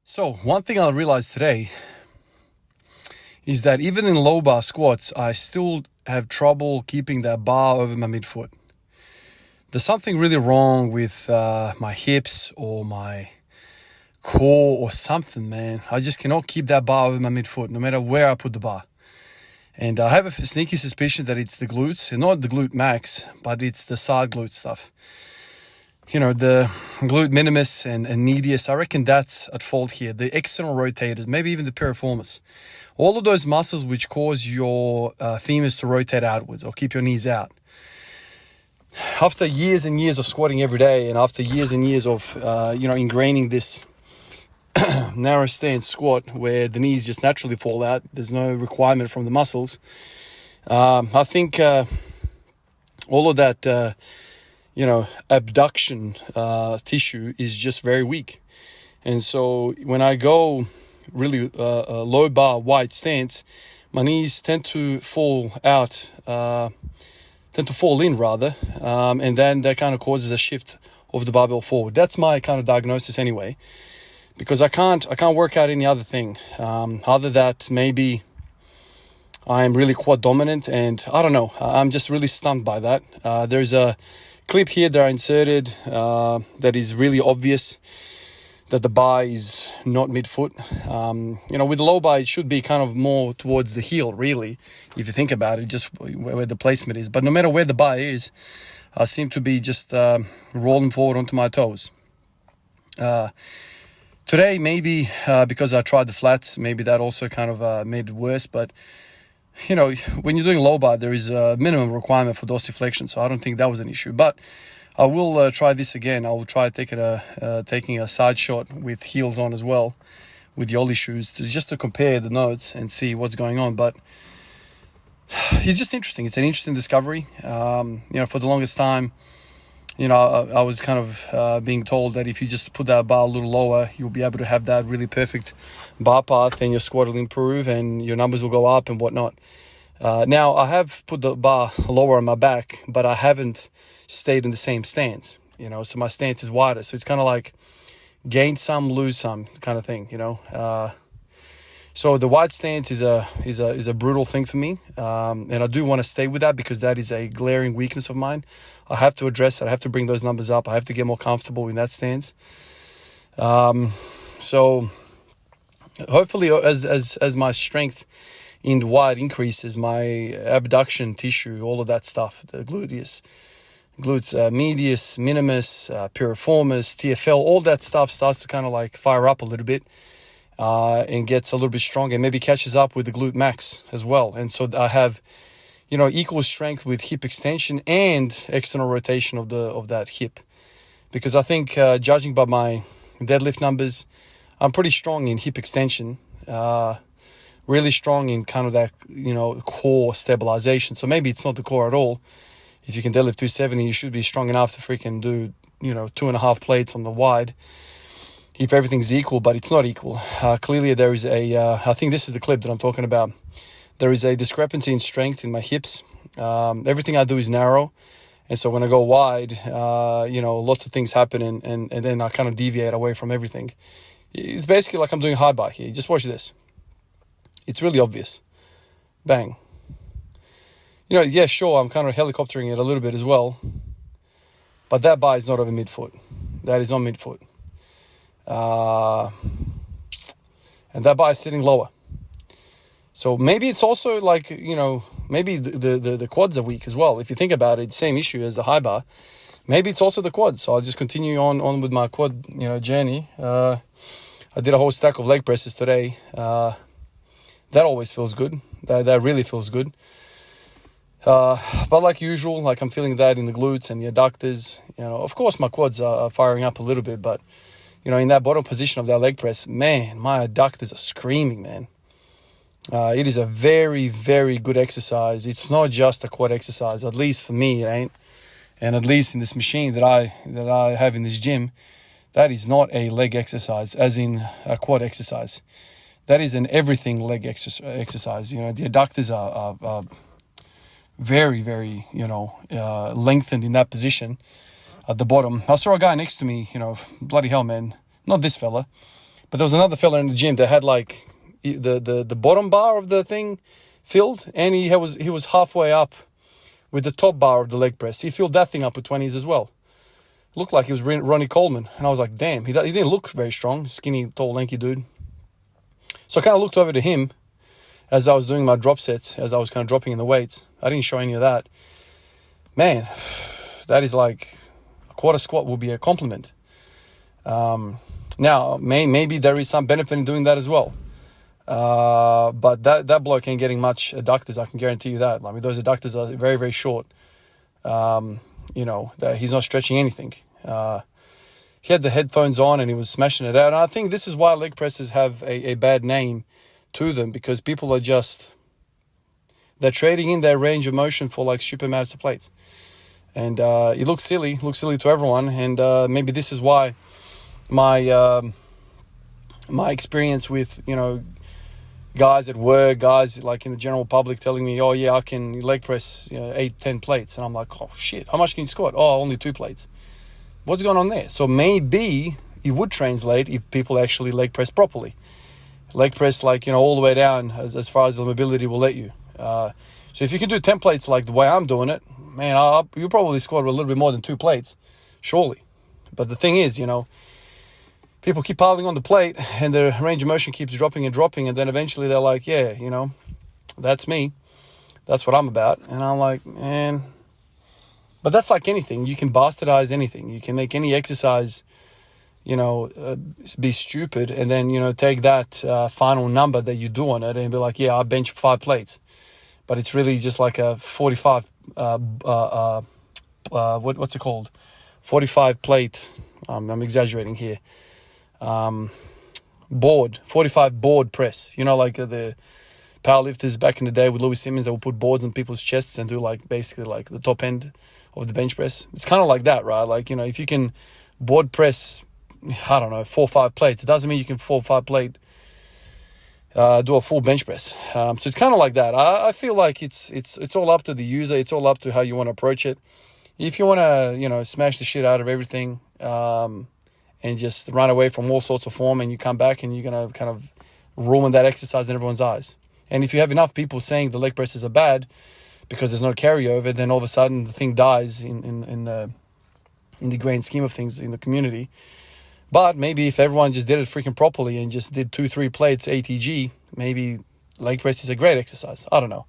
So one thing I realized today is that even in low bar squats, I still have trouble keeping that bar over my midfoot. There's something really wrong with my hips or my core or something, man. I just cannot keep that bar over my midfoot, no matter where I put the bar. And I have a sneaky suspicion that it's the glutes, and not the glute max, but it's the side glute stuff. You know, the glute minimus and medius, I reckon that's at fault here. The external rotators, maybe even the piriformis. All of those muscles which cause your femurs to rotate outwards or keep your knees out. After years and years of squatting every day, and after years and years of, ingraining this narrow stance squat where the knees just naturally fall out, there's no requirement from the muscles. I think all of that... abduction tissue is just very weak. And so when I go really low bar wide stance, my knees tend to fall in rather. And then that kind of causes a shift of the barbell forward. That's my kind of diagnosis anyway, because I can't work out any other thing. Other that maybe I'm really quad dominant, and I don't know, I'm just really stunned by that. There's a clip here that I inserted that is really obvious that the bar is not midfoot. With the low bar, it should be kind of more towards the heel, really, if you think about it, just where the placement is. But no matter where the bar is, I seem to be just rolling forward onto my toes. Today, maybe because I tried the flats, maybe that also kind of made it worse, but when you're doing low bar, there is a minimum requirement for dorsiflexion, so I don't think that was an issue. But I will try this again. I will try taking a side shot with heels on as well, with the Ollie shoes, just to compare the notes and see what's going on. But it's just interesting. It's an interesting discovery. For the longest time, I was kind of being told that if you just put that bar a little lower, you'll be able to have that really perfect bar path, and your squat will improve and your numbers will go up and whatnot. Now, I have put the bar lower on my back, but I haven't stayed in the same stance, so my stance is wider. So it's kind of like gain some, lose some kind of thing, So the wide stance is a brutal thing for me, and I do want to stay with that because that is a glaring weakness of mine. I have to address it. I have to bring those numbers up. I have to get more comfortable in that stance. So hopefully, as my strength in the wide increases, my abduction tissue, all of that stuff, the glutes, medius, minimus, piriformis, TFL, all that stuff starts to kind of like fire up a little bit. And gets a little bit stronger, and maybe catches up with the glute max as well. And so I have, equal strength with hip extension and external rotation of that hip. Because I think, judging by my deadlift numbers, I'm pretty strong in hip extension, really strong in kind of that, core stabilization. So maybe it's not the core at all. If you can deadlift 270, you should be strong enough to freaking do, 2.5 plates on the wide, if everything's equal, but it's not equal. Clearly there is I think this is the clip that I'm talking about. There is a discrepancy in strength in my hips. Everything I do is narrow. And so when I go wide, lots of things happen and then I kind of deviate away from everything. It's basically like I'm doing high bar here. Just watch this. It's really obvious. Bang. Sure, I'm kind of helicoptering it a little bit as well. But that bar is not over midfoot. That is not midfoot. And that bar is sitting lower. So maybe it's also like, maybe the quads are weak as well. If you think about it, same issue as the high bar. Maybe it's also the quads. So I'll just continue on with my quad, journey. I did a whole stack of leg presses today. That always feels good. That really feels good. But like usual, like I'm feeling that in the glutes and the adductors. Of course my quads are firing up a little bit, but in that bottom position of that leg press, man, my adductors are screaming, man. It is a very, very good exercise. It's not just a quad exercise, at least for me, it ain't. And at least in this machine that I have in this gym, that is not a leg exercise, as in a quad exercise. That is an everything leg exercise. The adductors are very, very, lengthened in that position at the bottom. I saw a guy next to me, bloody hell, man. Not this fella, But there was another fella in the gym that had like the bottom bar of the thing filled, and he was halfway up with the top bar of the leg press. He filled that thing up with 20s as well. Looked like he was Ronnie Coleman. And I was like, damn, he didn't look very strong. Skinny, tall, lanky dude. So I kind of looked over to him as I was doing my drop sets, as I was kind of dropping in the weights. I didn't show any of that. Man, that is like a quarter squat will be a compliment. Now, maybe there is some benefit in doing that as well. But that bloke ain't getting much adductors, I can guarantee you that. I mean, those adductors are very, very short. That he's not stretching anything. He had the headphones on and he was smashing it out. And I think this is why leg presses have a bad name to them, because people are they're trading in their range of motion for like stupid amounts of plates. And it looks silly to everyone. And maybe this is why my experience with, guys at work, guys like in the general public telling me, oh yeah, I can leg press 8-10 plates. And I'm like, oh shit, how much can you squat? Oh, only 2 plates. What's going on there? So maybe it would translate if people actually leg press properly. Leg press like, all the way down as far as the mobility will let you. So if you can do 10 plates like the way I'm doing it, man, you probably squat a little bit more than 2 plates, surely. But the thing is, people keep piling on the plate and their range of motion keeps dropping, and then eventually they're like, yeah, that's me. That's what I'm about. And I'm like, man. But that's like anything. You can bastardize anything. You can make any exercise, be stupid, and then, take that final number that you do on it and be like, yeah, I bench 5 plates. But it's really just like a 45, what's it called? 45 plate, I'm exaggerating here. 45 board press, like the powerlifters back in the day with Louis Simmons, they would put boards on people's chests and do like basically like the top end of the bench press. It's kind of like that, right? Like, if you can board press, I don't know, 4 or 5 plates, it doesn't mean you can 4 or 5 plate do a full bench press. So it's kind of like that. I feel like it's all up to the user. It's all up to how you want to approach it. If you want to, smash the shit out of everything, and just run away from all sorts of form, and you come back and you're going to kind of ruin that exercise in everyone's eyes. And if you have enough people saying the leg presses are bad because there's no carryover, then all of a sudden the thing dies in the grand scheme of things in the community. But maybe if everyone just did it freaking properly and just did 2-3 plates ATG, maybe leg press is a great exercise. I don't know.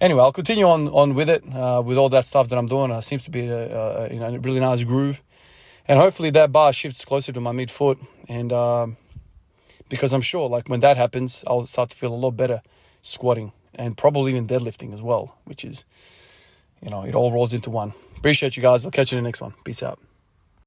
Anyway, I'll continue on with it, with all that stuff that I'm doing. It seems to be a really nice groove. And hopefully that bar shifts closer to my midfoot. And because I'm sure, like, when that happens, I'll start to feel a lot better squatting and probably even deadlifting as well, which is, it all rolls into one. Appreciate you guys. I'll catch you in the next one. Peace out.